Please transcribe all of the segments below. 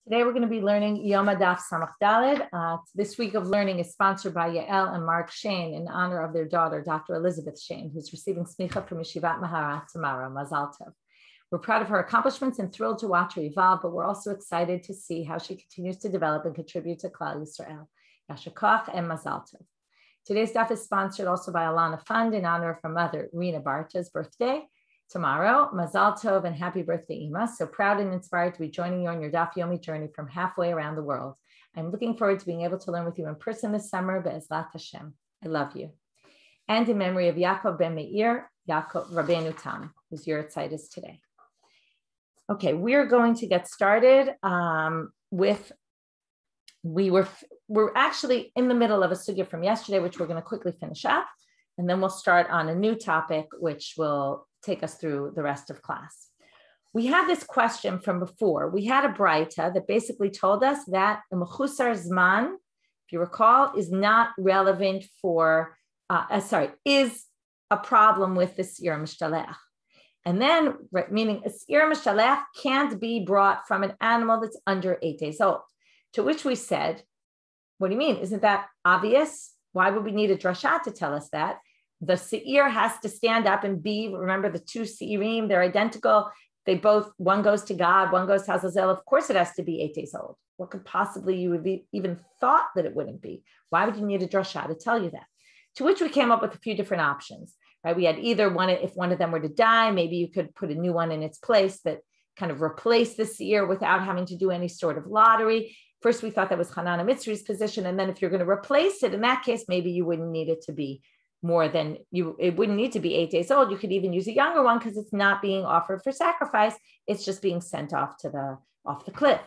Today we're going to be learning Yoma Daf Samach Daled. This week of learning is sponsored by Yael and Mark Shane in honor of their daughter, Dr. Elizabeth Shane, who's receiving smicha from Yeshivat Maharat tomorrow. Mazal tov. We're proud of her accomplishments and thrilled to watch her evolve, but we're also excited to see how she continues to develop and contribute to Klal Yisrael. Yasher koach and Mazal tov. Today's daf is sponsored also by Alana Fund in honor of her mother, Rina Barta's birthday. Tomorrow, Mazal Tov and happy birthday, Yoma. So proud and inspired to be joining you on your Daf Yomi journey from halfway around the world. I'm looking forward to being able to learn with you in person this summer, Be'ezrat Hashem. I love you. And in memory of Yaakov ben Meir, Yaakov Rabbanit Tam, whose Yurtzeit is today. Okay, we're going to get started we're actually in the middle of a sugya from yesterday, which we're going to quickly finish up. And then we'll start on a new topic, which will take us through the rest of class. We had this question from before. We had a braita that basically told us that a mechusar zman, if you recall, is not relevant for, is a problem with the Shiur Mishtalech. And then, meaning a Shiur Mishtalech can't be brought from an animal that's under 8 days old. To which we said, what do you mean? Isn't that obvious? Why would we need a drasha to tell us that? The seir has to stand up and be, remember the two seirim, they're identical. They both, one goes to God, one goes to Hazazel. Of course it has to be 8 days old. What could possibly you would be even thought that it wouldn't be? Why would you need a drasha to tell you that? To which we came up with a few different options, right? We had either one, if one of them were to die, maybe you could put a new one in its place that kind of replace the seir without having to do any sort of lottery. First, we thought that was Hanan Mitzri's position. And then if you're going to replace it, in that case, maybe you wouldn't need it to be more than it wouldn't need to be 8 days old. You could even use a younger one because it's not being offered for sacrifice. It's just being sent off the cliff.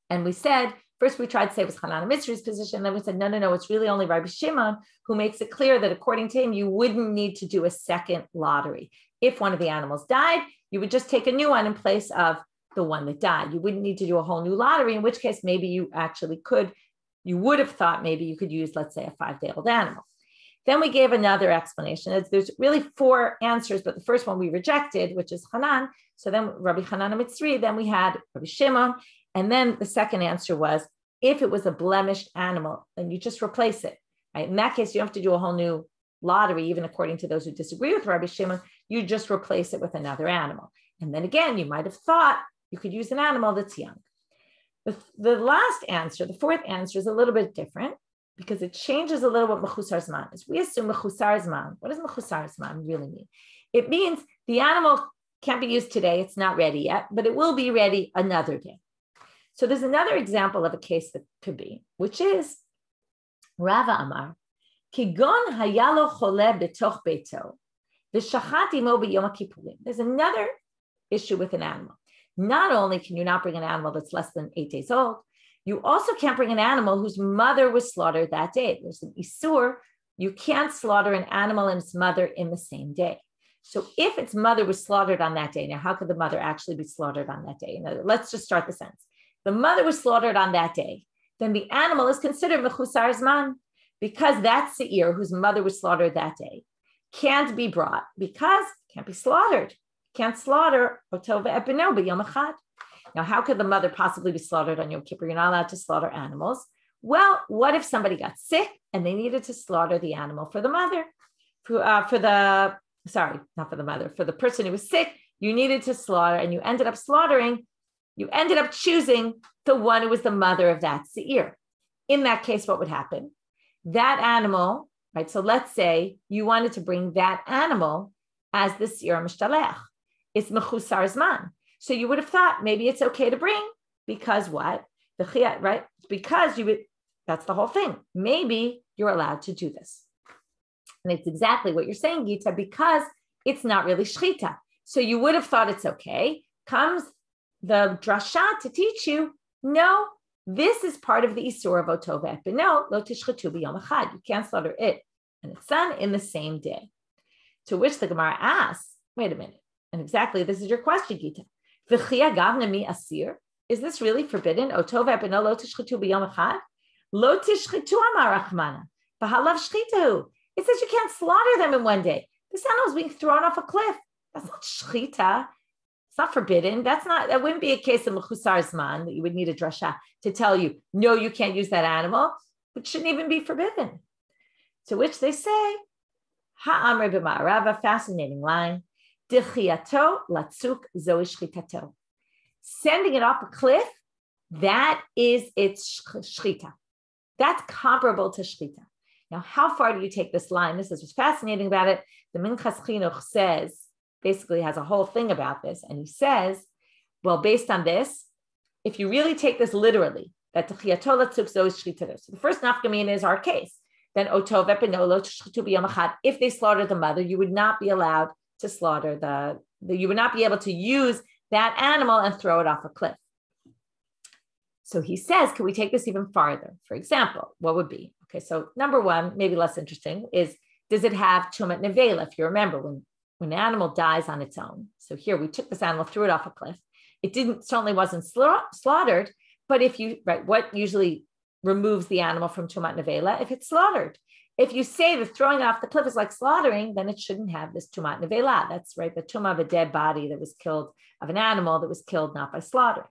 And we said, first we tried to say it was Hanan Mitzri's position. Then we said, no, it's really only Rabbi Shimon who makes it clear that according to him, you wouldn't need to do a second lottery. If one of the animals died, you would just take a new one in place of the one that died. You wouldn't need to do a whole new lottery, in which case maybe you actually could, you would have thought maybe you could use, let's say, a 5-day-old animal. Then we gave another explanation. There's really 4 answers, but the first one we rejected, which is Hanan. So then Rabbi Hanan Mitzri, then we had Rabbi Shimon. And then the second answer was, if it was a blemished animal, then you just replace it. Right? In that case, you don't have to do a whole new lottery, even according to those who disagree with Rabbi Shimon, you just replace it with another animal. And then again, you might have thought you could use an animal that's young. The last answer, the 4th answer, is a little bit different because it changes a little what mechusar zman is. We assume mechusar zman. What does mechusar zman really mean? It means the animal can't be used today. It's not ready yet, but it will be ready another day. So there's another example of a case that could be, which is Rava Amar, Kigon hayalo chole betoch beito, v'shachat imo b'yom kippurim. There's another issue with an animal. Not only can you not bring an animal that's less than 8 days old, you also can't bring an animal whose mother was slaughtered that day. There's an isur. You can't slaughter an animal and its mother in the same day. So if its mother was slaughtered on that day, now how could the mother actually be slaughtered on that day? Let's just start the sentence. The mother was slaughtered on that day, then the animal is considered mechusar zman because that seir whose mother was slaughtered that day can't be brought because it can't be slaughtered. Can't slaughter otov epino b'yom echad. Now, how could the mother possibly be slaughtered on Yom Kippur? You're not allowed to slaughter animals. Well, what if somebody got sick and they needed to slaughter the animal for the mother? For the person who was sick, you needed to slaughter and you ended up choosing the one who was the mother of that seir. In that case, what would happen? That animal, right? So let's say you wanted to bring that animal as the Shiur Mishtalech. It's mechusar zman. So you would have thought maybe it's okay to bring because what? The chiyat, right? Because that's the whole thing. Maybe you're allowed to do this. And it's exactly what you're saying, Gita, because it's not really shchita. So you would have thought it's okay. Comes the drasha to teach you, no, this is part of the isur of otov epino, lo tishchetu b'yom echad. You can't slaughter it and its son in the same day. To which the Gemara asks, wait a minute. And exactly, this is your question, Gita. V'chia gavna mi asir? Is this really forbidden? Otov epino lo tishchetu b'yom echad? Lo tishchetu amar Rachmana. V'halav shchitahu. It says you can't slaughter them in one day. This animal is being thrown off a cliff. That's not shchita. It's not forbidden. That wouldn't be a case of Mechusar Zman that you would need a drasha to tell you, no, you can't use that animal, which shouldn't even be forbidden. To which they say, Ha'amre b'ma'arava, fascinating line, Dichiyato latzuk zoi shchitato. Sending it off a cliff, that is its shchita. That's comparable to shchita. Now, how far do you take this line? This is what's fascinating about it. The Minchas Chinuch says, basically has a whole thing about this. And he says, well, based on this, if you really take this literally, that so the first nafkamina is our case. Then if they slaughtered the mother, you would not be allowed to slaughter you would not be able to use that animal and throw it off a cliff. So he says, can we take this even farther? For example, what would be? Okay, so number one, maybe less interesting, is does it have tumat nevela? If you remember, when an animal dies on its own. So here we took this animal, threw it off a cliff. It certainly wasn't slaughtered, but what usually removes the animal from tumat nevela? If it's slaughtered. If you say that throwing it off the cliff is like slaughtering, then it shouldn't have this tumat nevela. That's right, the tumah of a dead body that was killed, of an animal that was killed not by slaughter.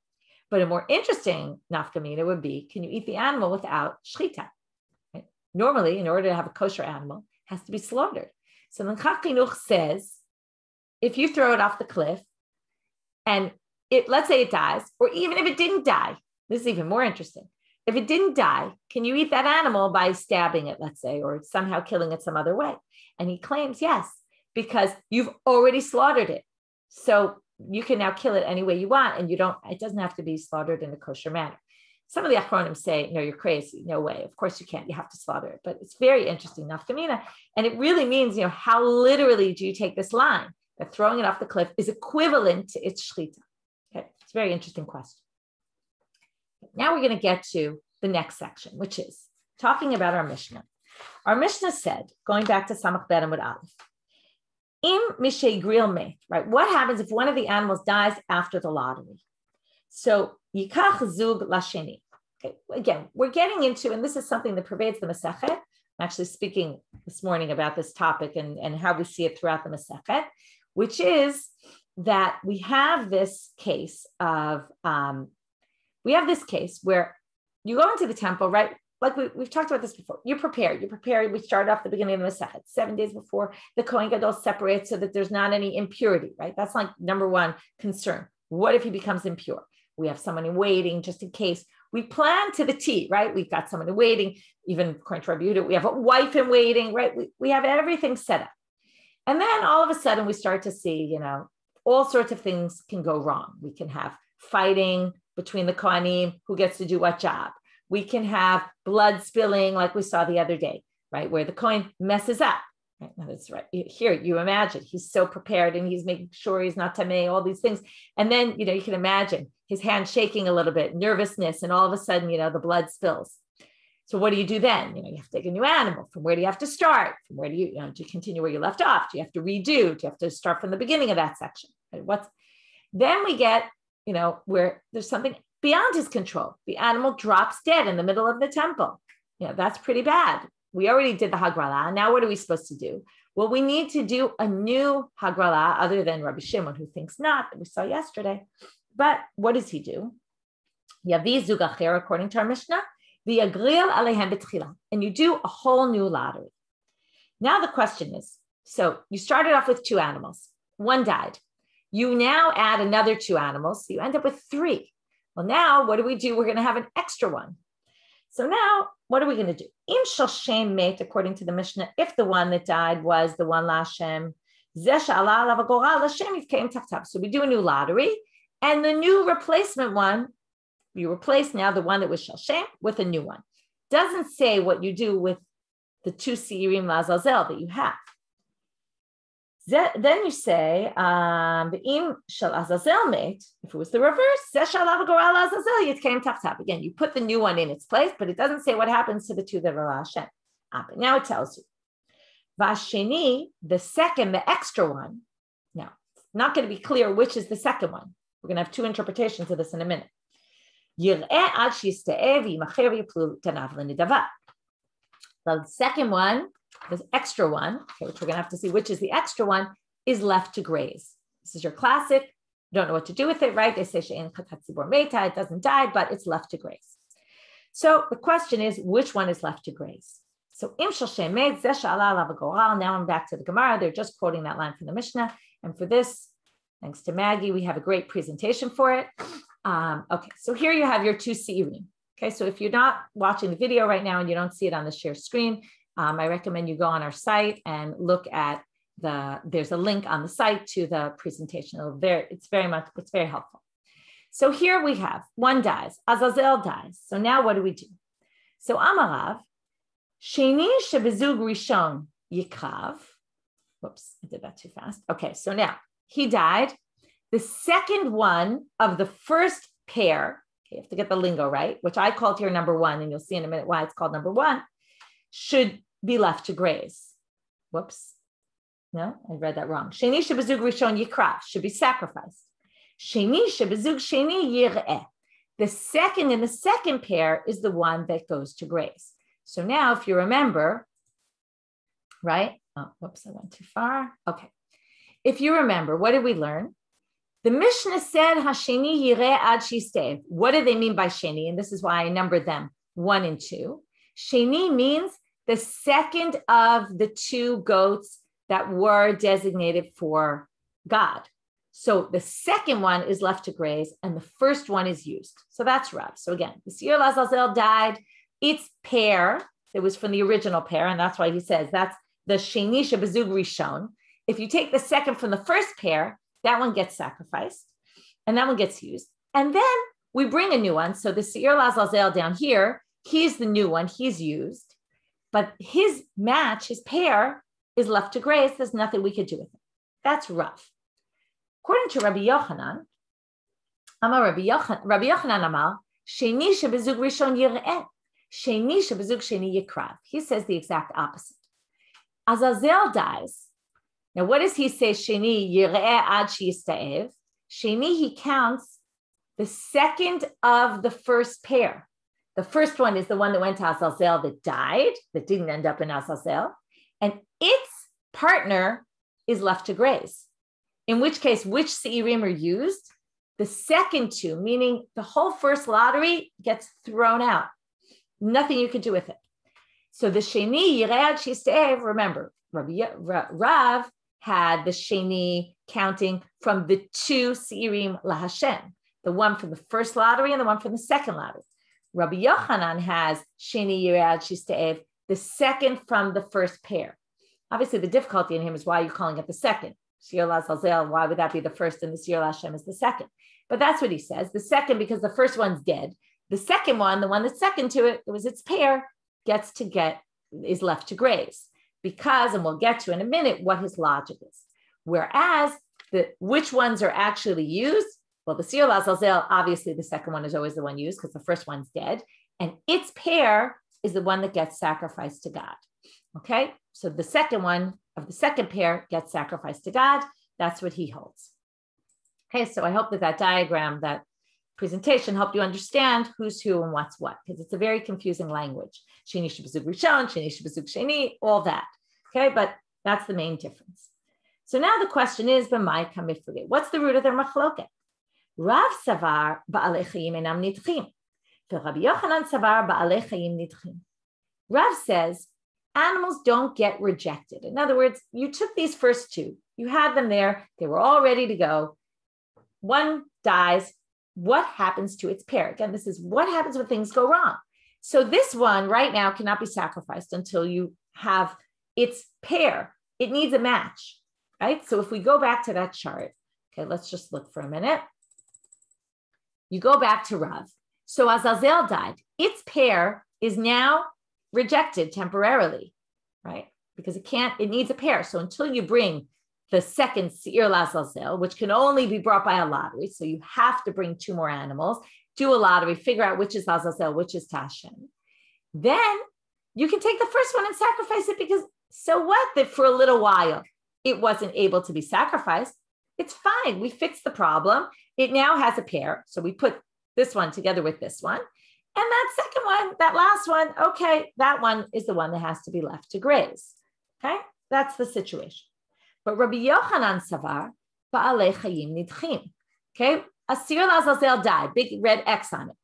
But a more interesting nafkamina would be, can you eat the animal without shchita? Right? Normally, in order to have a kosher animal, it has to be slaughtered. So the Minchas Chinuch says, if you throw it off the cliff and let's say it dies, or even if it didn't die, this is even more interesting. If it didn't die, can you eat that animal by stabbing it, let's say, or somehow killing it some other way? And he claims yes, because you've already slaughtered it. So you can now kill it any way you want, and it doesn't have to be slaughtered in a kosher manner. Some of the Achronim say, no, you're crazy. No way. Of course you can't. You have to slaughter it. But it's very interesting, nafkamina. And it really means, how literally do you take this line? That throwing it off the cliff is equivalent to its shchita. Okay, it's a very interesting question. Now we're going to get to the next section, which is talking about our Mishnah. Our Mishnah said, going back to Samach Bet Amud Aleph, Im mishay gril meit, right? What happens if one of the animals dies after the lottery? So yikach zug lasheni. Okay, again, we're getting into, and this is something that pervades the Masechet. I'm actually speaking this morning about this topic and how we see it throughout the Masechet, which is that we have this case where you go into the temple, right? Like we've talked about this before. You're prepared. We started off the beginning of the Masechet, 7 days before the Kohen Gadol separates so that there's not any impurity, right? That's like number one concern. What if he becomes impure? We have someone in waiting just in case. We plan to the T, right? We've got someone in waiting, even according to Rabbi Yehuda, we have a wife in waiting, right? We have everything set up. And then all of a sudden we start to see, all sorts of things can go wrong. We can have fighting between the Kohanim, who gets to do what job. We can have blood spilling like we saw the other day, right? Where the Kohen messes up. Right? Now that's right. Here, you imagine he's so prepared and he's making sure he's not tamei, all these things. And then, you can imagine his hand shaking a little bit, nervousness, and all of a sudden, the blood spills. So what do you do then? You have to take a new animal. From where do you have to start? From where do you do you continue where you left off? Do you have to redo? Do you have to start from the beginning of that section? Right? Then we get, where there's something beyond his control. The animal drops dead in the middle of the temple. That's pretty bad. We already did the Hagrala. Now what are we supposed to do? Well, we need to do a new Hagrala other than Rabbi Shimon, who thinks not, that we saw yesterday. But what does he do? Yavi zug acher, according to our Mishnah, v'yagril alehem b'tchila, and you do a whole new lottery. Now the question is, so you started off with 2 animals. One died. You now add another 2 animals, so you end up with 3. Well, now what do? We're going to have an extra one. So now, what are we going to do? Im shel shem meit, according to the Mishnah, if the one that died was the one LaShem, zeh she'ala alav hagoral LaShem yitkeim tachtav. So we do a new lottery, and the new replacement one, you replace now the one that was shel shem with a new one. Doesn't say what you do with the 2 seirim lazazel that you have. Then you say, if it was the reverse, again, you put the new one in its place, but it doesn't say what happens to the 2 that are Hashem. But now it tells you. Vasheni, the second, the extra one. Now, it's not going to be clear which is the second one. We're going to have 2 interpretations of this in a minute. The second one, the extra one, okay, which we're going to have to see which is the extra one, is left to graze. This is your classic don't know what to do with it, right? They say she'en chatat tzibor meta, it doesn't die, but it's left to graze. So the question is, which one is left to graze? So im shel shemet zeh she'ala alav hagoral. Now I'm back to the Gemara. They're just quoting that line from the Mishnah. And for this, thanks to Maggie, we have a great presentation for it. Okay, so here you have your two seirim. Okay, so if you're not watching the video right now and you don't see it on the share screen, I recommend you go on our site and look at there's a link on the site to the presentation. It's very helpful. So here we have one dies, Azazel dies. So now what do we do? So Amarav, Sheni shebezug rishon yikrav. Whoops, I did that too fast. Okay, so now he died. The second one of the first pair, okay, you have to get the lingo right, which I called here number one, and you'll see in a minute why it's called number one, should be left to graze. Whoops. No, I read that wrong. Sheni shebezug rishon yikrav, should be sacrificed. Sheni shebezug sheni yireh. The second in the second pair is the one that goes to graze. So now if you remember, right? Oh, whoops, I went too far. Okay. If you remember, what did we learn? The Mishnah said, Hasheni yireh ad shistev. What do they mean by sheni? And this is why I numbered them 1 and 2. Sheni means the second of the two goats that were designated for God. So the second one is left to graze and the first one is used. So that's Rav. So again, the Shiur Lazazel died. Its pair, it was from the original pair, and that's why he says that's the Sheni Shebezug Rishon. If you take the second from the first pair, that one gets sacrificed and that one gets used. And then we bring a new one. So the Shiur Lazazel down here, he's the new one, he's used, but his match, his pair, is left to graze. There's nothing we could do with it. That's rough. According to Rabbi Yochanan, Rabbi Yochanan Amar, Sheni shebezug rishon yireh, Sheni shebezug sheni yikrav. He says the exact opposite. Azazel dies. Now, what does he say? Sheni yireh ad shistaev. Sheni, he counts the second of the first pair. The first one is the one that went to Azazel that died, that didn't end up in Azazel. And its partner is left to graze. In which case, which seirim are used? The second two, meaning the whole first lottery gets thrown out. Nothing you could do with it. So the sheni yireh shistev, remember, Rav had the sheni counting from the two seirim lahashem, the one from the first lottery and the one from the second lottery. Rabbi Yochanan has sheni yireh shistev, the second from the first pair. Obviously, the difficulty in him is why you're calling it the second. Shiur Lazazel, why would that be the first and the Shiur Lashem is the second? But that's what he says. The second, because the first one's dead. The second one, the one that's second to it, it was its pair, is left to graze. Because, and we'll get to in a minute, what his logic is. Whereas, which ones are actually used? Well, the Shiur Lazazel, obviously the second one is always the one used because the first one's dead. And its pair is the one that gets sacrificed to God. Okay, so the second one of the second pair gets sacrificed to God. That's what he holds. Okay, so I hope that diagram, that presentation helped you understand who's who and what's what, because it's a very confusing language. Sheni shebezug rishon, sheni shebezug sheni, all that. Okay, but that's the main difference. So now the question is, b'mai kamifrige? What's the root of their machloket? Rav savar ba'alei chayim enam nidchim, Rabbi Yochanan savar ba'alei chayim nidchim. Rav says, animals don't get rejected. In other words, you took these first two, you had them there, they were all ready to go. One dies. What happens to its pair? Again, this is what happens when things go wrong. So this one right now cannot be sacrificed until you have its pair. It needs a match, right? So if we go back to that chart, okay, let's just look for a minute. You go back to Rav. So Azazel died. Its pair is now rejected temporarily, right? Because it needs a pair. So until you bring the second Shiur Lazazel, which can only be brought by a lottery, so you have to bring two more animals, do a lottery, figure out which is Lazazel, which is Tashem. Then you can take the first one and sacrifice it, because so what that for a little while it wasn't able to be sacrificed. It's fine. We fixed the problem. It now has a pair. So we put this one together with this one. And that second one, that last one, okay, that one is the one that has to be left to graze. Okay, that's the situation. But Rabbi Yochanan savar ba'alei chayim nidchim. Okay, a Shiur Lazazel died, big red X on it.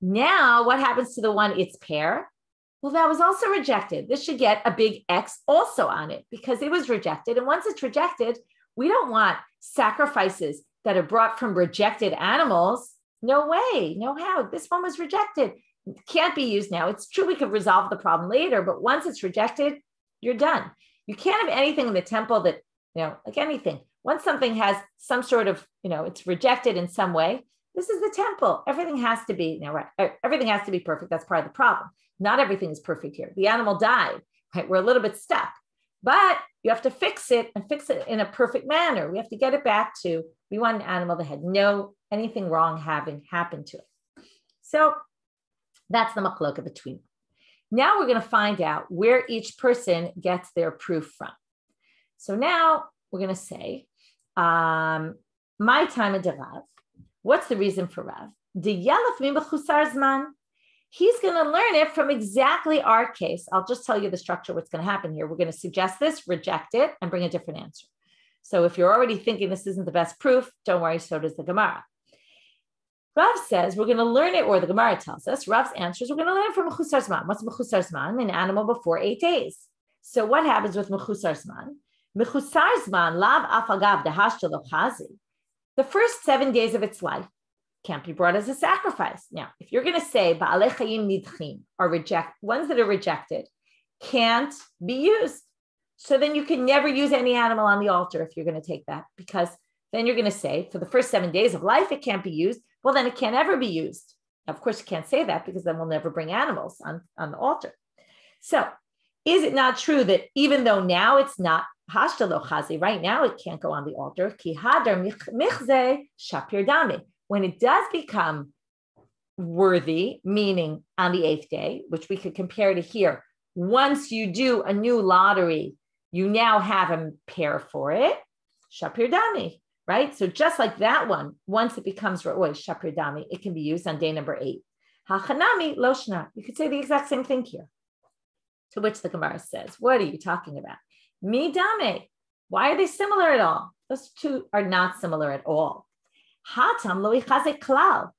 Now, what happens to the one, its pair? Well, that was also rejected. This should get a big X also on it because it was rejected. And once it's rejected, we don't want sacrifices that are brought from rejected animals. No way, no how. This one was rejected. It can't be used now. It's true we could resolve the problem later, but once it's rejected, you're done. You can't have anything in the temple that, like anything. Once something has some sort of, it's rejected in some way, this is the temple. Everything has to be, everything has to be perfect. That's part of the problem. Not everything is perfect here. The animal died, right? We're a little bit stuck, but you have to fix it and fix it in a perfect manner. We have to get it back to, we want an animal that had no anything wrong having happened to it. So that's the machloka between them. Now we're going to find out where each person gets their proof from. So now we're going to say, my time of Rav. What's the reason for Rav? He's going to learn it from exactly our case. I'll just tell you the structure, what's going to happen here. We're going to suggest this, reject it, and bring a different answer. So if you're already thinking this isn't the best proof, don't worry, so does the Gemara. Rav says we're going to learn it, or the Gemara tells us, Rav's answers, we're going to learn it from Mechusar Zman. What's Mechusar Zman? An animal before 8 days. So what happens with Mechusar Zman? Mechusar Zman, lav afagav dehashta lo chazi. The first 7 days of its life can't be brought as a sacrifice. Now, if you're going to say ba'alei chayim nidchim are ones that are rejected can't be used. So then you can never use any animal on the altar if you're going to take that, because then you're going to say for the first 7 days of life, it can't be used. Well, then it can't ever be used. Of course, you can't say that because then we'll never bring animals on the altar. So is it not true that even though now it's not hashta lo chazi, right now it can't go on the altar, ki hadar michze shapir dami. When it does become worthy, meaning on the 8th day, which we could compare to here, once you do a new lottery, you now have a pair for it, shapir dami, right? So just like that one, once it becomes shapir dami, it can be used on day number 8. Hachanami loshna. You could say the exact same thing here. To which the Gemara says, what are you talking about? Mi dame. Why are they similar at all? Those two are not similar at all. Hatam lo ichaze klal.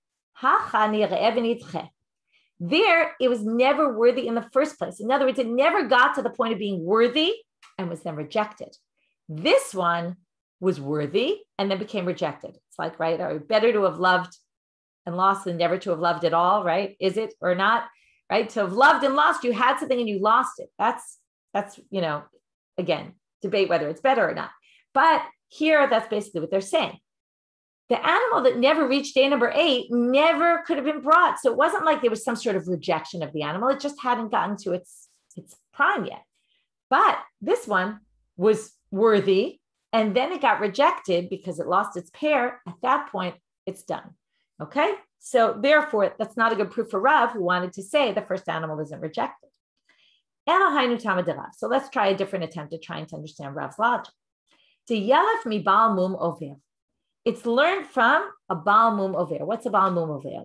There, it was never worthy in the first place. In other words, it never got to the point of being worthy and was then rejected. This one was worthy and then became rejected. It's like, right, are better to have loved and lost than never to have loved at all, right? Is it or not, right? To have loved and lost, you had something and you lost it. That's again, debate whether it's better or not. But here, that's basically what they're saying. The animal that never reached day number 8 never could have been brought. So it wasn't like there was some sort of rejection of the animal. It just hadn't gotten to its prime yet. But this one was worthy, and then it got rejected because it lost its pair. At that point, it's done. Okay? So therefore, that's not a good proof for Rav, who wanted to say the first animal isn't rejected. So let's try a different attempt at trying to understand Rav's logic. It's learned from a Baal Mum Over. What's a Baal Mum Over?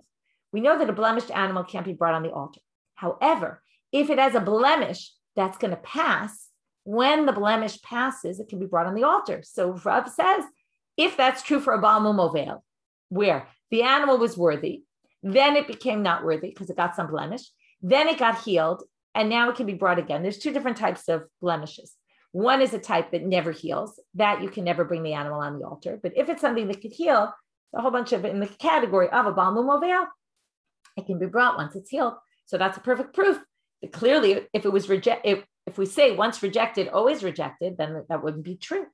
We know that a blemished animal can't be brought on the altar. However, if it has a blemish that's going to pass, when the blemish passes, it can be brought on the altar. So Rav says, if that's true for a Baal Mum Over, where the animal was worthy, then it became not worthy because it got some blemish, then it got healed, and now it can be brought again. There's 2 different types of blemishes. One is a type that never heals, that you can never bring the animal on the altar. But if it's something that could heal, a whole bunch of it in the category of a Baal Mum Over, it can be brought once it's healed. So that's a perfect proof that clearly, if it was rejected, if we say once rejected, always rejected, then that wouldn't be true.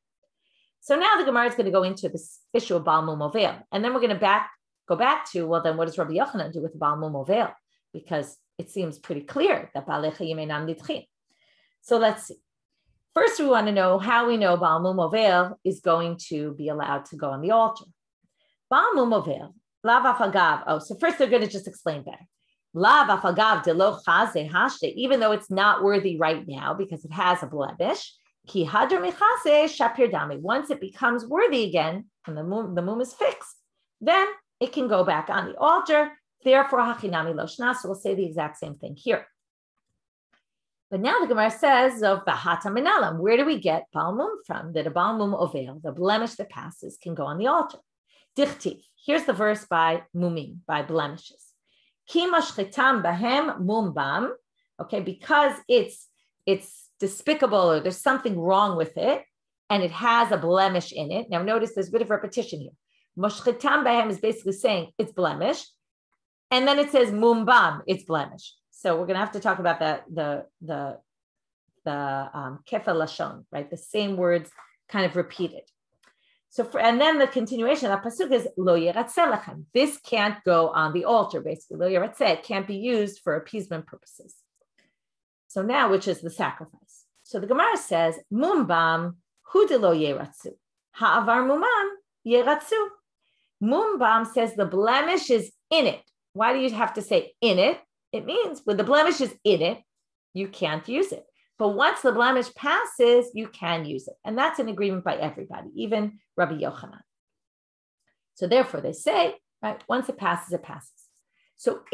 So now the Gemara is going to go into this issue of Baal Mum Over, and then we're going to go back to, well, then what does Rabbi Yochanan do with the Baal Mum Over? Because it seems pretty clear that Ba'alei Chayim einam nidchim. So let's see. First, we want to know how we know Baal Mum Over is going to be allowed to go on the altar. Baal Mum Over, lav afagav. Oh, so first they're going to just explain better. Lav afagav de lo chaze hashte, even though it's not worthy right now because it has a blemish. Ki hadar michase shapir dami. Once it becomes worthy again, and the mum is fixed, then it can go back on the altar. Therefore, hachinami lo shna. So we'll say the exact same thing here. But now the Gemara says of Bahata Minalam, where do we get Baal Mum from? That a Baal Mum Over, the blemish that passes, can go on the altar. Dichtiv. Here's the verse by mumim, by blemishes. Ki mashchitam bahem mumbam. Okay, because it's despicable or there's something wrong with it and it has a blemish in it. Now notice there's a bit of repetition here. Mashchitam bahem is basically saying it's blemished. And then it says mumbam, it's blemished. So we're going to have to talk about the kefel lashon, right? The same words kind of repeated. So and then the continuation of that pasuk is lo yeratzeh lachem. This can't go on the altar, basically. Lo yeratzeh, it can't be used for appeasement purposes. So now, which is the sacrifice? So the Gemara says, mumbam hu de lo yeratzu. Ha'avar mumam yeratzu. Mumbam says the blemish is in it. Why do you have to say in it? It means when the blemish is in it, you can't use it. But once the blemish passes, you can use it. And that's an agreement by everybody, even Rabbi Yochanan. So therefore they say, right, once it passes, it passes. So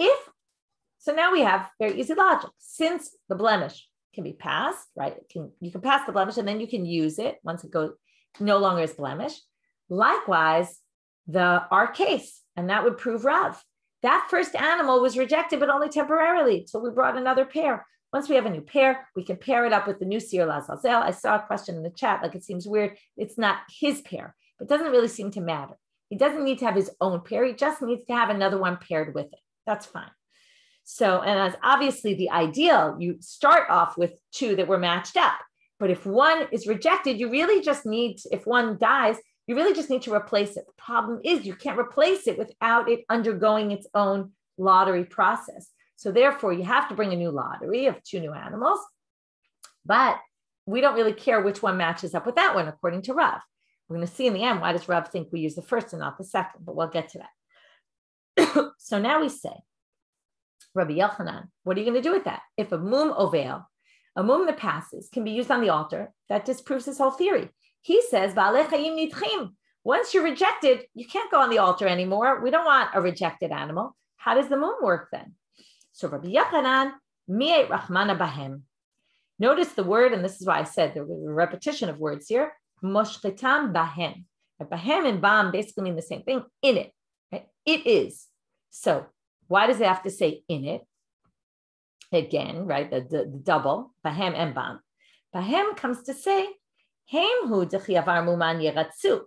now we have very easy logic. Since the blemish can be passed, right? You can pass the blemish and then you can use it once it goes no longer is blemish. Likewise, our case, and that would prove Rav. That first animal was rejected, but only temporarily. So we brought another pair. Once we have a new pair, we can pair it up with the new Shiur Lazazel. I saw a question in the chat, like it seems weird. It's not his pair, but it doesn't really seem to matter. He doesn't need to have his own pair. He just needs to have another one paired with it. That's fine. So, and as obviously the ideal, you start off with two that were matched up. But if one is rejected, you really just need, if one dies, you really just need to replace it. The problem is you can't replace it without it undergoing its own lottery process. So therefore, you have to bring a new lottery of two new animals. But we don't really care which one matches up with that one, according to Rav. We're going to see in the end, why does Rav think we use the first and not the second? But we'll get to that. So now we say, Rabbi Yochanan, what are you going to do with that? If a mum ovel, a mum that passes, can be used on the altar, that disproves his whole theory. He says, once you're rejected, you can't go on the altar anymore. We don't want a rejected animal. How does the mum work then? So Rabbi Yochanan, mi'et rachmana bahem. Notice the word, and this is why I said there was a repetition of words here, moshchetam bahem. Bahem and bam basically mean the same thing, in it. Right? It is. So why does it have to say in it? Again, right, the double, bahem and bam. Bahem comes to say, hem hu dechiavar muman yeratzu.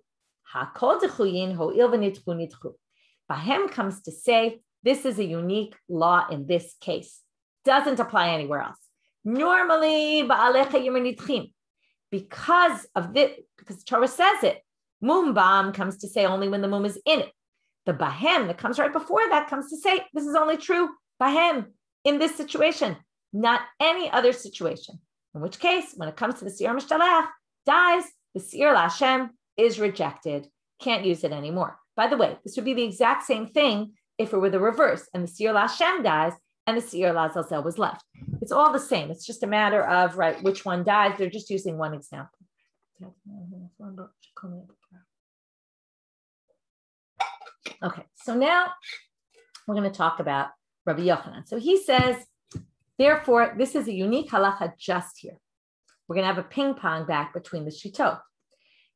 Hakol dechuyin ho'il v'nitchu nitchu. Bahem comes to say, this is a unique law in this case. Doesn't apply anywhere else. Normally, because of this, because Torah says it, mum bam comes to say only when the mum is in it. The bahem that comes right before that comes to say this is only true bahem in this situation, not any other situation. In which case, when it comes to the Shiur Mishtalech, dies, the Shiur Lashem is rejected. Can't use it anymore. By the way, this would be the exact same thing if it were the reverse and the Shiur Lashem dies and the Shiur Lazazel was left. It's all the same. It's just a matter of, right, which one dies. They're just using one example. Okay, so now we're going to talk about Rabbi Yochanan. So he says, therefore, this is a unique halacha just here. We're going to have a ping pong back between the shitot.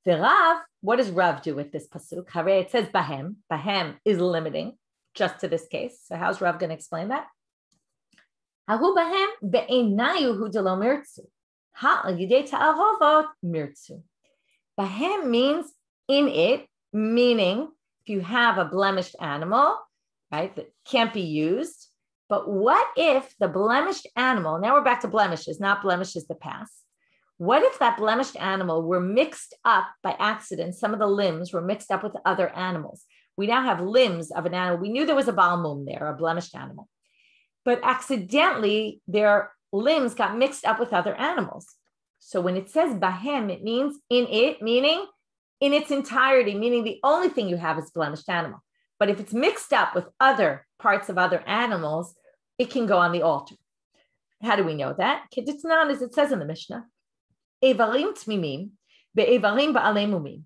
The Rav, what does Rav do with this pasuk? It says bahem. Bahem is limiting just to this case. So how's Rav going to explain that? Hahu bahem be'einayu hu delo mirtzu. Ha'al yidei ta'arovot mirtzu. Bahem means in it, meaning if you have a blemished animal, right, that can't be used. But what if the blemished animal, now we're back to blemishes, not blemishes that pass. What if that blemished animal were mixed up by accident? Some of the limbs were mixed up with other animals. We now have limbs of an animal. We knew there was a Baal Mum there, a blemished animal. But accidentally, their limbs got mixed up with other animals. So when it says bahem, it means in it, meaning in its entirety, meaning the only thing you have is blemished animal. But if it's mixed up with other parts of other animals, it can go on the altar. How do we know that? Keditnan, as it says in the Mishnah, Evarim tmimim be'evarim ba'alei mumim.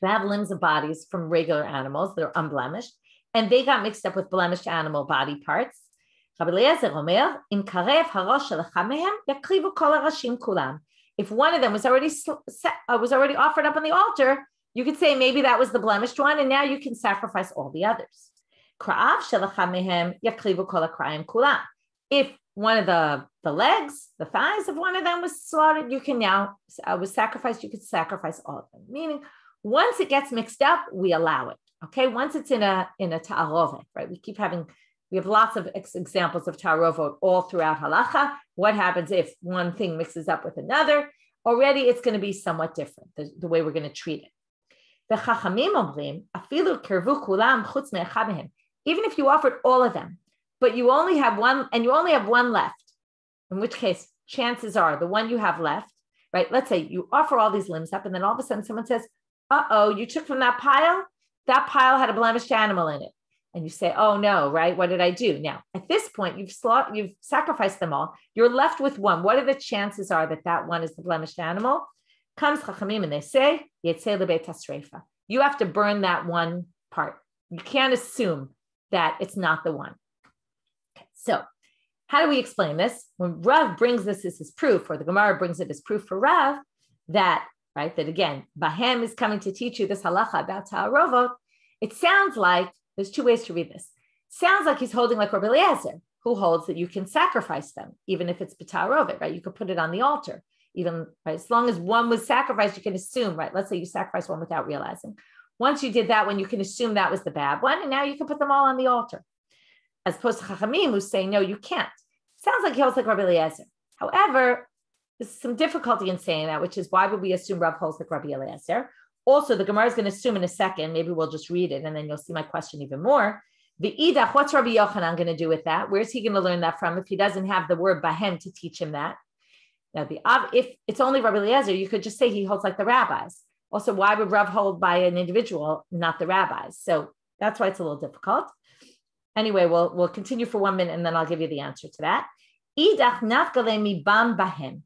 You have limbs and bodies from regular animals that are unblemished, and they got mixed up with blemished animal body parts. Rabbi Eliezer Omer, im karev harosh shel echad mehem yakrivu kol harashim kulam. If one of them was already offered up on the altar, You could say maybe that was the blemished one, and now you can sacrifice all the others. If one of the legs, the thighs of one of them was slaughtered, you can now, was sacrificed, you could sacrifice all of them. Meaning, once it gets mixed up, we allow it. Okay, once it's in a ta'arovet, right? We have lots of examples of ta'arovot all throughout halacha. What happens if one thing mixes up with another? Already it's going to be somewhat different, the way we're going to treat it. The chachamim omrim, afilu kirvu kulam chutz me'echad mehem. Even if you offered all of them, but you only have one, and you only have one left, in which case, chances are the one you have left, right? Let's say you offer all these limbs up, and then all of a sudden someone says, you took from that pile had a blemished animal in it. And you say, oh no, right? What did I do? Now, at this point, you've sacrificed them all. You're left with one. What are the chances are that one is the blemished animal? Comes chachamim and they say, yetzeh lebeit hasreifa. You have to burn that one part. You can't assume that it's not the one. Okay, so how do we explain this? When Rav brings this as his proof, or the Gemara brings it as proof for Rav, that again, Bahem is coming to teach you this halacha about ta'arovot, it sounds like, there's two ways to read this. Sounds like he's holding like Rabbi Eliezer, who holds that you can sacrifice them, even if it's b'ta'arovet, right? You could put it on the altar, even, right? As long as one was sacrificed, you can assume, right? Let's say you sacrifice one without realizing. Once you did that one, you can assume that was the bad one, and now you can put them all on the altar. As opposed to Chachamim, who say, no, you can't. Sounds like he holds like Rabbi Eliezer. However, there's some difficulty in saying that, which is why would we assume Rav holds like Rabbi Eliezer? Also, the Gemara is going to assume in a second, maybe we'll just read it, and then you'll see my question even more. The idach, what's Rabbi Yochanan going to do with that? Where's he going to learn that from if he doesn't have the word bahem to teach him that? Now, if it's only Rabbi Eliezer, you could just say he holds like the rabbis. Also, why would Rav hold by an individual, not the rabbis? So that's why it's a little difficult. Anyway, we'll continue for 1 minute, and then I'll give you the answer to that. Idach nafgale mi bam bahem.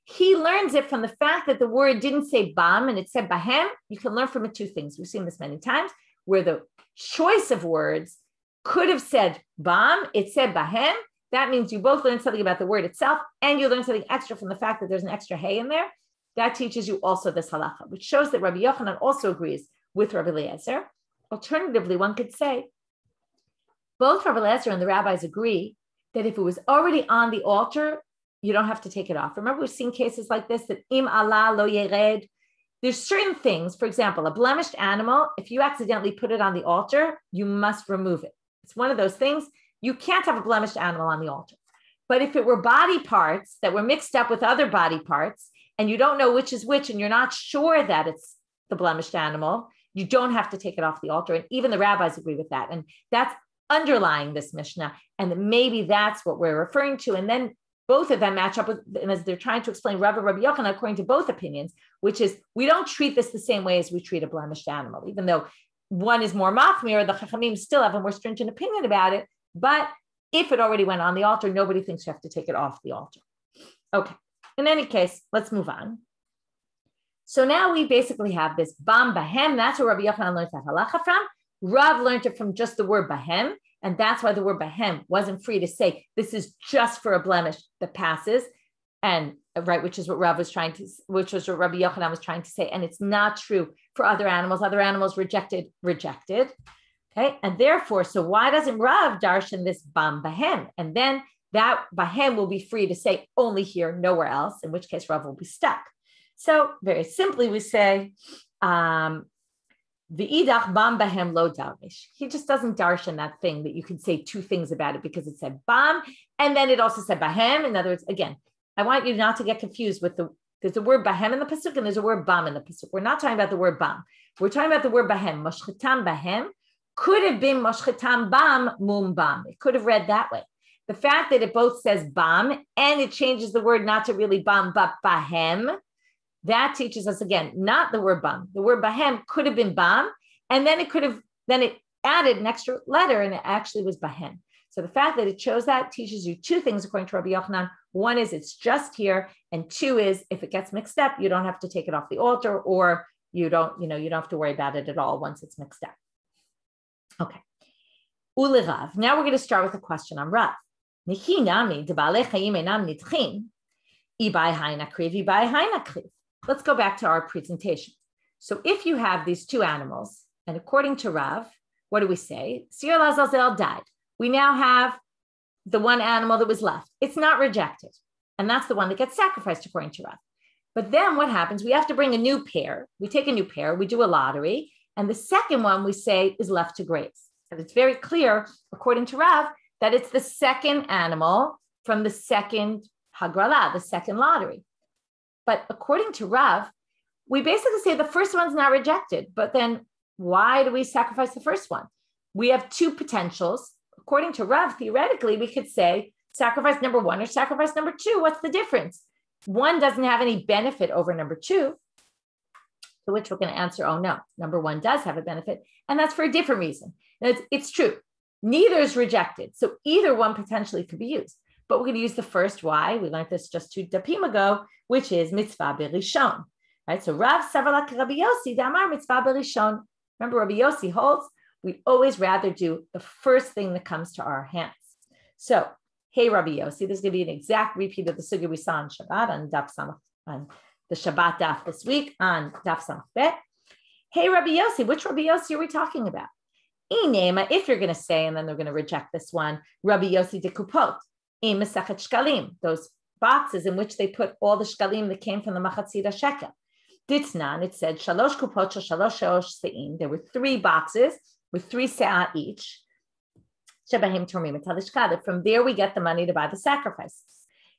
He learns it from the fact that the word didn't say bam and it said bahem. You can learn from it two things. We've seen this many times, where the choice of words could have said bam, it said bahem. That means you both learned something about the word itself, and you learned something extra from the fact that there's an extra hay in there. That teaches you also this halacha, which shows that Rabbi Yochanan also agrees with Rabbi Eliezer. Alternatively, one could say, both Rabbi Eliezer and the rabbis agree that if it was already on the altar, you don't have to take it off. Remember, we've seen cases like this, that im Allah lo yered. There's certain things, for example, a blemished animal, if you accidentally put it on the altar, you must remove it. It's one of those things. You can't have a blemished animal on the altar. But if it were body parts that were mixed up with other body parts, and you don't know which is which, and you're not sure that it's the blemished animal, you don't have to take it off the altar. And even the rabbis agree with that. And that's underlying this Mishnah. And maybe that's what we're referring to. And then both of them match up with, and as they're trying to explain Rabbi Yochanan according to both opinions, which is we don't treat this the same way as we treat a blemished animal, even though one is more machmir, the Chachamim still have a more stringent opinion about it. But if it already went on the altar, nobody thinks you have to take it off the altar. Okay. In any case, let's move on. So now we basically have this bam bahem. That's where Rabbi Yochanan learned that halacha from. Rav learned it from just the word bahem. And that's why the word bahem wasn't free to say, this is just for a blemish that passes. And right, which is what Rabbi Yochanan was trying to say. And it's not true for other animals. Other animals rejected. Okay. And therefore, so why doesn't Rav darshan this bam bahem? And then that bahem will be free to say only here, nowhere else, in which case Rav will be stuck. So very simply, we say, the idach bam bahem lo darvish. He just doesn't darshan that thing that you can say two things about it because it said bam, and then it also said bahem. In other words, again, I want you not to get confused with there's a word bahem in the pasuk and there's a word bam in the pasuk. We're not talking about the word bam. We're talking about the word bahem. Moshchetam bahem could have been moshchetam bam mum bam. It could have read that way. The fact that it both says bam and it changes the word not to really bam but bahem, that teaches us again, not the word bam. The word bahem could have been bam, and then it added an extra letter and it actually was bahem. So the fact that it chose that teaches you two things according to Rabbi Yochanan. One is it's just here, and two is if it gets mixed up, you don't have to take it off the altar, or you don't have to worry about it at all once it's mixed up. Okay. Uli Rav. Now we're going to start with a question on Rav. Nichi nami de baalei chayim einam nidchim. Ibai haina kriv, ibai haina kriv. Let's go back to our presentation. So if you have these two animals, and according to Rav, what do we say? Shiur Lazazel died. We now have the one animal that was left. It's not rejected. And that's the one that gets sacrificed according to Rav. But then what happens? We have to bring a new pair. We take a new pair, we do a lottery, and the second one we say is left to graze. And it's very clear, according to Rav, that it's the second animal from the second Hagrala, the second lottery. But according to Rav, we basically say the first one's not rejected, but then why do we sacrifice the first one? We have two potentials. According to Rav, theoretically, we could say sacrifice number one or sacrifice number two. What's the difference? One doesn't have any benefit over number two, to which we're going to answer, oh no, number one does have a benefit, and that's for a different reason. It's true. Neither is rejected, so either one potentially could be used. But we're going to use the first. Why? We learned this just 2 dapim ago, which is mitzvah berishon. Right? So Rav Savalak Rabbi Yossi Damar mitzvah berishon. Remember, Rabbi Yossi holds we'd always rather do the first thing that comes to our hands. So, hey Rabbi Yossi, this is going to be an exact repeat of the sugya we saw on Shabbat on Daf Samach, on the Shabbat daf this week on Daf Samach Bet. Hey Rabbi Yossi, which Rabbi Yossi are we talking about? If you're going to say, and then they're going to reject this one, Rabbi Yossi de Kupot. Mesachet shkalim, those boxes in which they put all the shkalim that came from the machatzira shekel. Ditnan, it said, shalosh kupot shalosh sheosh se'im. There were 3 boxes with 3 se'ah each. Shebahim tormim etalishkad. From there, we get the money to buy the sacrifices.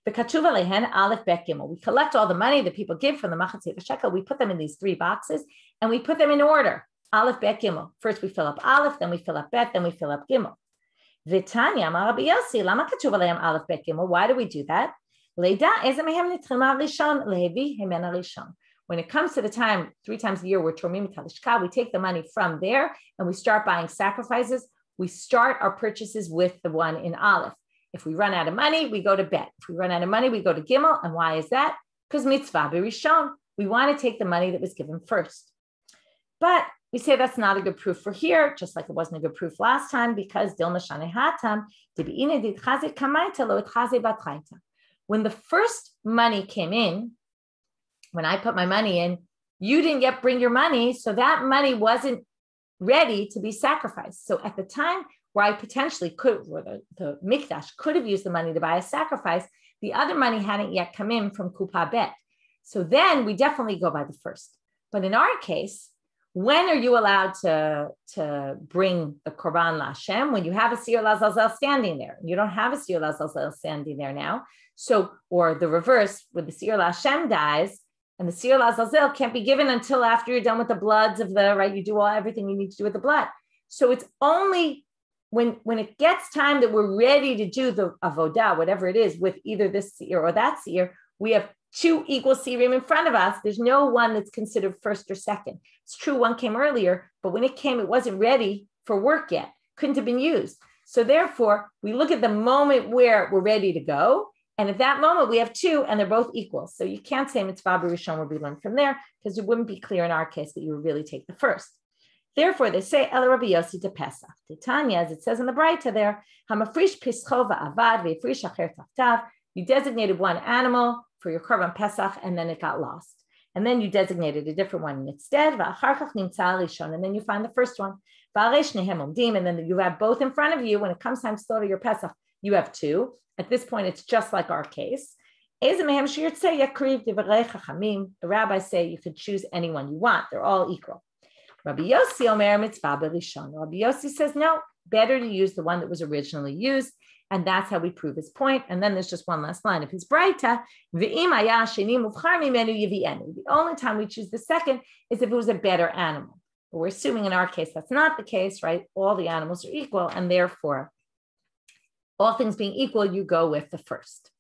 V'kachuv alehen aleph bet gimel. We collect all the money that people give from the machatzira shekel. We put them in these 3 boxes, and we put them in order. Aleph bet gimel. First, we fill up aleph, then we fill up bet, then we fill up gimel. V'tanya amar Rabbi Yossi, lama kachuv alehem aleph bet gimel. Why do we do that? Leida eze mehem nitrima rishon lehevi hemena rishon. When it comes to the time, 3 times a year, we're tormim talishka, we take the money from there and we start buying sacrifices. We start our purchases with the one in aleph. If we run out of money, we go to bet. If we run out of money, we go to gimel. And why is that? Because mitzvah berishon. We want to take the money that was given first. But we say that's not a good proof for here, just like it wasn't a good proof last time, because Dilma Shane Hatam, when the first money came in, when I put my money in, you didn't yet bring your money, so that money wasn't ready to be sacrificed. So at the time where I potentially could, or the Mikdash could have used the money to buy a sacrifice, the other money hadn't yet come in from Kupa Bet. So then we definitely go by the first. But in our case, when are you allowed to bring the Korban LaHashem? When you have a Shiur Lazazel standing there. You don't have a Shiur Lazazel standing there now. So, or the reverse, when the Shiur LaHashem dies, and the Shiur Lazazel can't be given until after you're done with the bloods of the, right? You do everything you need to do with the blood. So it's only when it gets time that we're ready to do the avodah, whatever it is, with either this Shiur or that Shiur, we have 2 equal Shiurim in front of us. There's no one that's considered first or second. It's true, one came earlier, but when it came, it wasn't ready for work yet. Couldn't have been used. So therefore, we look at the moment where we're ready to go. And at that moment, we have 2, and they're both equal. So you can't say mitzvah berishon will be learned from there, because it wouldn't be clear in our case that you would really take the first. Therefore, they say, El Rabbi Yossi de Pesach. Titania, as it says in the Braita there, Hamafrish pischo va'avad ve'ifrish acher taftav. You designated one animal for your korban Pesach, and then it got lost. And then you designated a different one instead, and then you find the first one. And then you have both in front of you. When it comes time to slaughter your Pesach, you have 2. At this point, it's just like our case. The rabbis say you could choose anyone you want. They're all equal. Rabbi Yossi Omer mitzvah berishon. Rabbi Yossi says, no, better to use the one that was originally used. And that's how we prove his point. And then there's just one last line of his Braita. The only time we choose the second is if it was a better animal. But we're assuming in our case that's not the case, right? All the animals are equal, and therefore, all things being equal, you go with the first.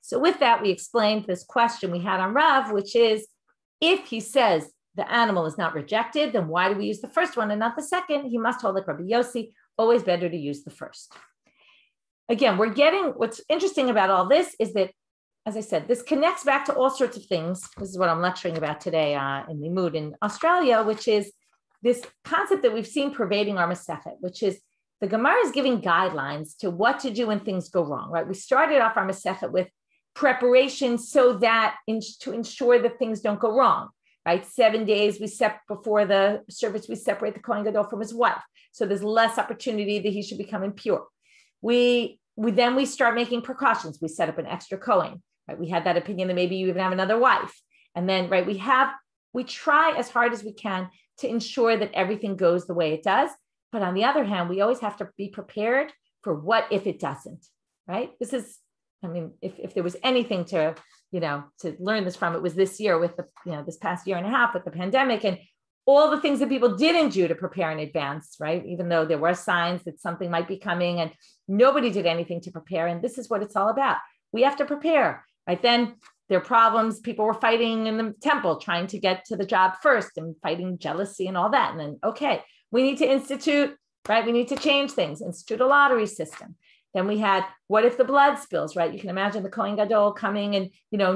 So with that, we explained this question we had on Rav, which is, if he says the animal is not rejected, then why do we use the first one and not the second? He must hold like Rabbi Yossi, always better to use the first. Again, what's interesting about all this is that, as I said, this connects back to all sorts of things. This is what I'm lecturing about today in the mood in Australia, which is this concept that we've seen pervading our Masechet, which is the Gemara is giving guidelines to what to do when things go wrong, right? We started off our Masechet with preparation so that to ensure that things don't go wrong, right? 7 days before the service, we separate the Kohen Gadol from his wife. So there's less opportunity that he should become impure. We start making precautions. We set up an extra Kohen, right? We had that opinion that maybe you even have another wife. And then, right, we try as hard as we can to ensure that everything goes the way it does. But on the other hand, we always have to be prepared for what if it doesn't, right? If there was anything to learn this from, it was this year with this past year and a half with the pandemic and all the things that people didn't do to prepare in advance, right? Even though there were signs that something might be coming and nobody did anything to prepare. And this is what it's all about. We have to prepare, right? Then there are problems. People were fighting in the temple, trying to get to the job first and fighting jealousy and all that. And then, okay, we need to institute, right? We need to change things, institute a lottery system. Then we had, what if the blood spills, right? You can imagine the Kohen Gadol coming and,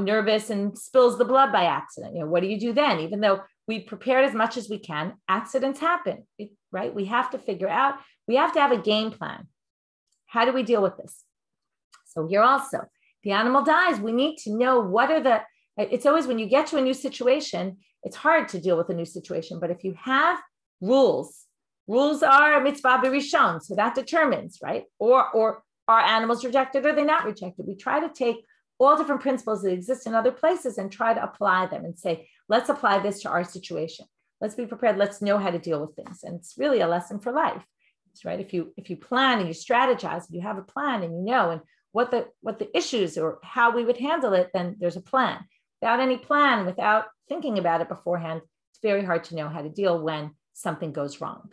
nervous and spills the blood by accident. What do you do then? Even though we prepared as much as we can, accidents happen, right? We have to figure out, we have to have a game plan. How do we deal with this? So here also, the animal dies. We need to know it's always when you get to a new situation, it's hard to deal with a new situation. But if you have rules are a mitzvah b'rishon, so that determines, right? Or are animals rejected or are they not rejected? We try to take all different principles that exist in other places and try to apply them and say, let's apply this to our situation. Let's be prepared. Let's know how to deal with things. And it's really a lesson for life, right? If you plan and you strategize, if you have a plan and and what the issues or how we would handle it, then there's a plan. Without any plan, without thinking about it beforehand, it's very hard to know how to deal when something goes wrong.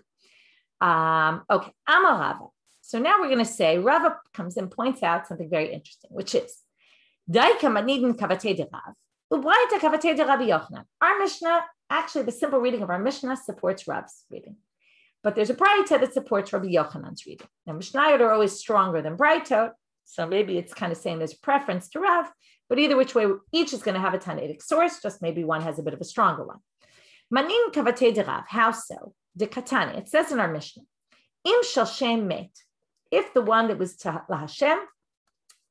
Okay, Amar Rava. So now we're going to say, Rava comes and points out something very interesting, which is, our Mishnah, actually the simple reading of our Mishnah supports Rav's reading. But there's a Braita that supports Rabbi Yochanan's reading. Now, Mishnayot are always stronger than Braitot, so maybe it's kind of saying there's preference to Rav, but either which way, each is going to have a Tanaitic source, just maybe one has a bit of a stronger one. Manin kavatei de Rav, how so? De Katani, it says in our Mishnah, Im shel Shem met, if the one that was to Hashem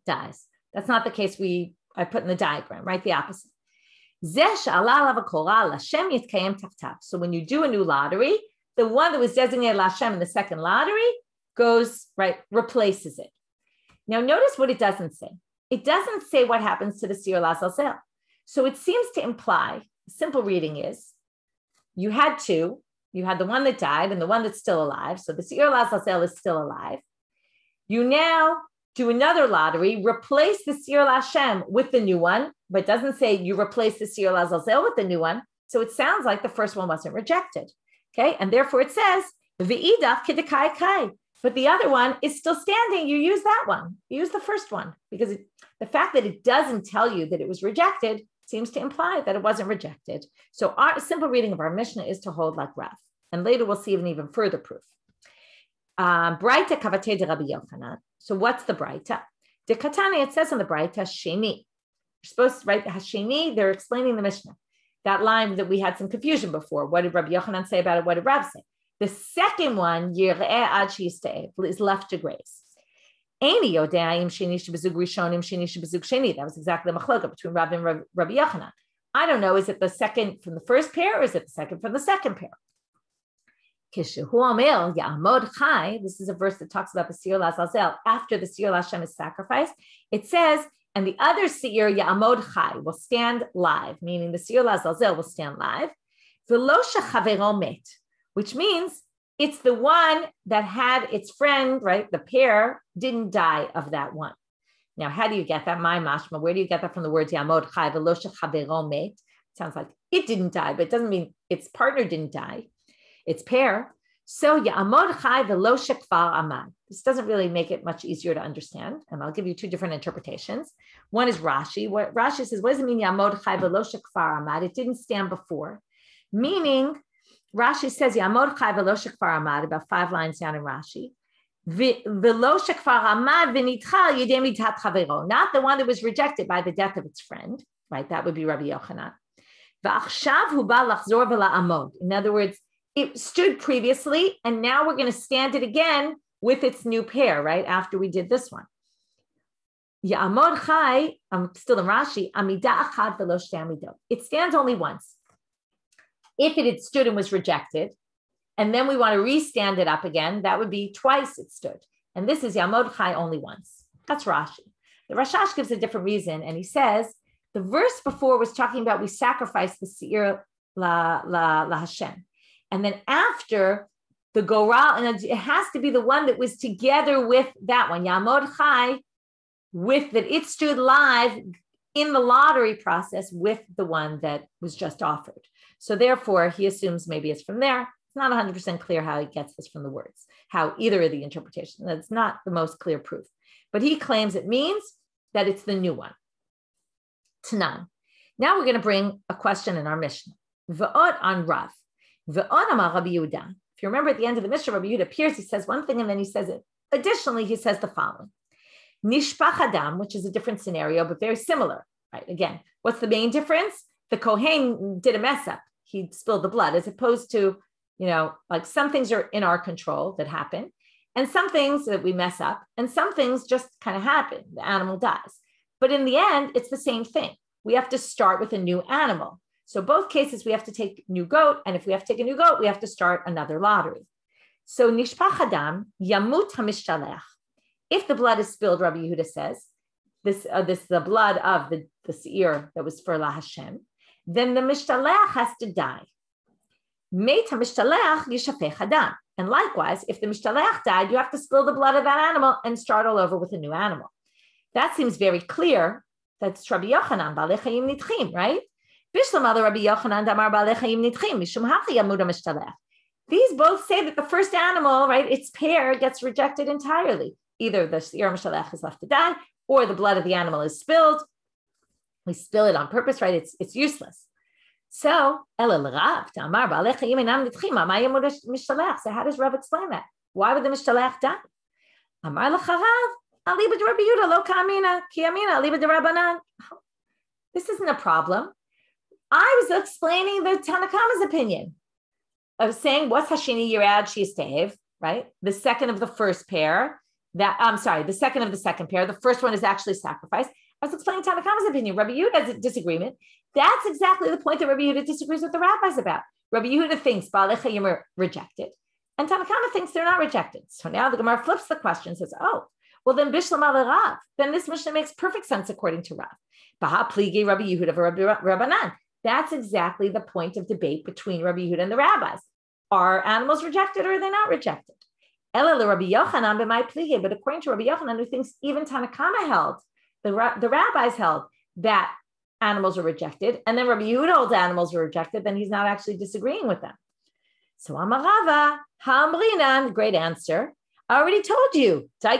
dies. That's not the case I put in the diagram, right? The opposite. So when you do a new lottery, the one that was designated Hashem in the second lottery goes, right, replaces it. Now notice what it doesn't say. It doesn't say what happens to the Shiur Lazazel. So it seems to imply, simple reading is, you had two, you had the one that died and the one that's still alive. So the Shiur Lazazel is still alive. You now do another lottery, replace the Shiur Hashem with the new one, but it doesn't say you replace the Shiur Lazazel with the new one. So it sounds like the first one wasn't rejected. Okay, and therefore it says, V'idach kedekai kai. But the other one is still standing. You use that one. You use the first one because the fact that it doesn't tell you that it was rejected seems to imply that it wasn't rejected. So our simple reading of our Mishnah is to hold like Rav. And later we'll see an even further proof. Braita kavatei de Rabbi Yochanan. So what's the Braita? De Katani, it says on the Braita, Sheni. You're supposed to write the Hasheni. They're explaining the Mishnah. That line that we had some confusion before. What did Rabbi Yochanan say about it? What did Rav say? The second one, Yir'eh ad she'yista'eh, is left to graze. Eini yode'im sheni shebezug rishonim sheni shebezug sheni. That was exactly the machloka between Rav and Rabbi Yochanan. I don't know, is it the second from the first pair or is it the second from the second pair? Kishehu omer ya'amod chai. This is a verse that talks about the Shiur Lazazel. After the Shiur Hashem is sacrificed, it says, and the other Shiur ya'amod chai will stand live, meaning the Shiur Lazazel will stand live. V'lo shechavero met, which means it's the one that had its friend, right? The pair didn't die of that one. Now, how do you get that? My mashma, where do you get that from the words ya'amod chai v'lo shechavero met? Sounds like it didn't die, but it doesn't mean its partner didn't die. Its pair. So ya'amod chai v'lo shekvar amad. This doesn't really make it much easier to understand. And I'll give you two different interpretations. One is Rashi. What Rashi says, what does it mean ya'amod chai v'lo shekvar amad? It didn't stand before. Meaning, Rashi says ya'amod chai v'lo shekvar amad, about 5 lines down in Rashi. V'lo shekvar amad v'nitchal yedei mitat chavero. Not the one that was rejected by the death of its friend. Right? That would be Rabbi Yochanan. V'achshav hu ba lachzor v'la'amod. In other words, it stood previously, and now we're going to stand it again with its new pair, right? After we did this one. Ya'amod chai, I'm still in Rashi, amida achad v'lo shtei amidot. It stands only once. If it had stood and was rejected, and then we want to restand it up again, that would be twice it stood. And this is Yamod Chai only once. That's Rashi. The Rashash gives a different reason, and he says the verse before was talking about we sacrifice the Shiur la Hashem, and then after the Goral, and it has to be the one that was together with that one, Yamod Chai, with that it stood live in the lottery process with the one that was just offered. So therefore, he assumes maybe it's from there. It's not 100% clear how he gets this from the words, how either of the interpretations. That's not the most clear proof. But he claims it means that it's the new one. Tanan. Now we're going to bring a question in our Mishnah. V'od on Rav. V'od amar Rabbi Yehuda. If you remember at the end of the Mishnah, Rabbi Yehuda appears, he says one thing, and then he says it. Additionally, he says the following. Nishpach Adam, which is a different scenario, but very similar. Right? Again, what's the main difference? The Kohen did a mess up. He spilled the blood, as opposed to, like some things are in our control that happen, and some things that we mess up, and some things just kind of happen. The animal dies. But in the end, it's the same thing. We have to start with a new animal. So both cases, we have to take new goat, and if we have to take a new goat, we have to start another lottery. So nishpach adam yamut hamishtalech. If the blood is spilled, Rabbi Yehuda says, this the blood of the Shiur that was for La Hashem, then the mishtalech has to die. Meit hamishtalech yishafech adam. And likewise, if the mishtalech died, you have to spill the blood of that animal and start all over with a new animal. That seems very clear. That's Rabbi Yochanan, Baalei Chayim Nidchim, right? Bishlam other Rabbi Yochanan Damar Baalei Chayim Nidchim, Mishum Hachi Yamuda Mishtalech. These both say that the first animal, right, its pair gets rejected entirely. Either the Shiur Mishtalech is left to die, or the blood of the animal is spilled. We spill it on purpose, right? It's useless. So, Elel Rav, Damar Baalei Chayim Enam Nidchim, Amay Yamuda Mishtalech. So how does Rav explain that? Why would the Mishtalech die? Amar L'charav. This isn't a problem. I was explaining the Tanakama's opinion. I was saying, what's Hashini Yirad Shistev, right? The second of the first pair. The second of the second pair. The first one is actually sacrificed. I was explaining Tanakama's opinion. Rabbi Yehuda has a disagreement. That's exactly the point that Rabbi Yehuda disagrees with the rabbis about. Rabbi Yehuda thinks Baalei Chayim are rejected, and Tanakama thinks they're not rejected. So now the Gemara flips the question and says, oh, well, then Bishlam al Rav. Then this Mishnah makes perfect sense according to Rav. Baha pligi Rabbi Yehuda for Rabbanan. That's exactly the point of debate between Rabbi Yehuda and the rabbis. Are animals rejected or are they not rejected? Ela Rabbi Yochanan b'may pligi. But according to Rabbi Yochanan, who thinks even Tanakama held, the rabbis held that animals are rejected, and then Rabbi Yehuda holds animals are rejected, then he's not actually disagreeing with them. So Amarava Hamrinan, great answer. I already told you. The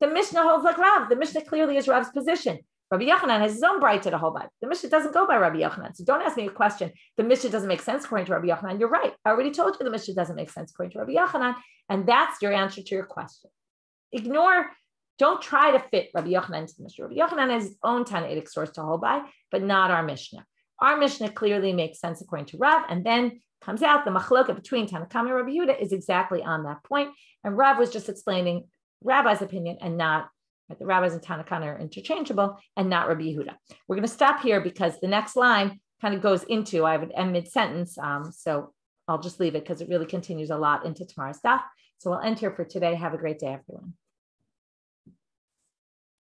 Mishnah holds like Rav. The Mishnah clearly is Rav's position. Rabbi Yochanan has his own bright to the whole Bible. The Mishnah doesn't go by Rabbi Yochanan. So don't ask me a question. The Mishnah doesn't make sense according to Rabbi Yochanan. You're right. I already told you the Mishnah doesn't make sense according to Rabbi Yochanan. And that's your answer to your question. Don't try to fit Rabbi Yochanan into the Mishnah. Rabbi Yochanan has his own Tanaitic source to hold by, but not our Mishnah. Our Mishnah clearly makes sense according to Rav, and then comes out the machloka between Tanakama and Rabbi Yehuda is exactly on that point. And Rav was just explaining Rabbi's opinion and not, the rabbis and Tanakama are interchangeable and not Rabbi Yehuda. We're going to stop here because the next line kind of goes into, I would end mid-sentence, so I'll just leave it because it really continues a lot into tomorrow's stuff. So we'll end here for today. Have a great day, everyone.